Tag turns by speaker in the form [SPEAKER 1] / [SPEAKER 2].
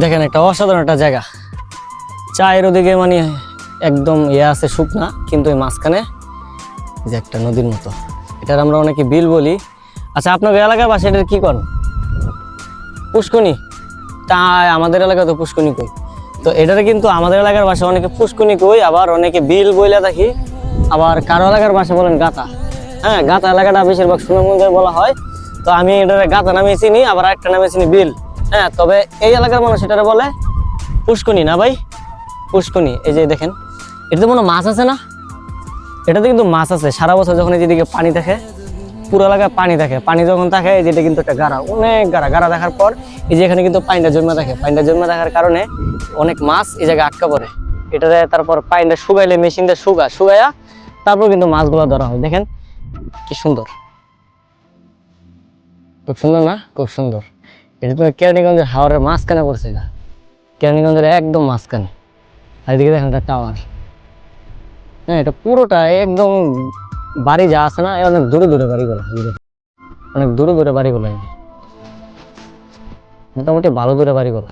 [SPEAKER 1] দেখেন একটা অসাধারণ একটা জায়গা, চায়ের ওদিকে মানে একদম আছে শুকনা, কিন্তু এই মাঝখানে যে একটা নদীর মতো, এটার আমরা অনেকে বিল বলি। আচ্ছা, আপনার এলাকার বাসা এটার কি করেন? পুষ্কনি? তাই আমাদের এলাকায় তো পুষ্কনি কই। তো এটারে কিন্তু আমাদের এলাকার ভাষা অনেকে পুষ্কনি কই, আবার অনেকে বিল বইলা থাকি, আবার কারো এলাকার ভাষা বলেন গাতা। হ্যাঁ, গাতা এলাকাটা বেশিরভাগ সুনামগঞ্জে বলা হয়। তো আমি এটারে গাতা নামে চিনি, আবার একটা নামে চিনি বিল। হ্যাঁ, তবে এই এলাকার মানুষ এটারে বলে পুষ্কনি। না ভাই, পুষ্কনি। এই যে দেখেন, এটাতে কোনো মাছ আছে না? এটাতে কিন্তু মাছ আছে। সারা বছর যখন যেদিকে পানি থাকে, পুরো এলাকায় পানি থাকে, পানি যখন থাকে যেটা কিন্তু একটা গাড়া, অনেক গাড়া দেখার পর এই যে এখানে কিন্তু পানিটা জমে থাকে। পানিটা জমে থাকার কারণে অনেক মাছ এই জায়গায় আটকা পড়ে। এটাতে তারপর পানিটা শুকাইলে মেশিন দিয়ে শুকায়া তারপর কিন্তু মাছগুলো ধরা হয়। দেখেন কি সুন্দর, খুব সুন্দর না? খুব সুন্দর। এটা তো কেরানীগঞ্জের হাওরের মাঝখানে পড়ছে, এটা কেরানীগঞ্জের একদম মাঝখানে। আর এদিকে দেখেন একটা টাওয়ার। হ্যাঁ, এটা পুরোটা একদম বাড়ি যা আছে না, অনেক দূরে দূরে বাড়িগুলো, অনেক দূরে দূরে বাড়িগুলো, মোটামুটি ভালো দূরে বাড়িগুলো।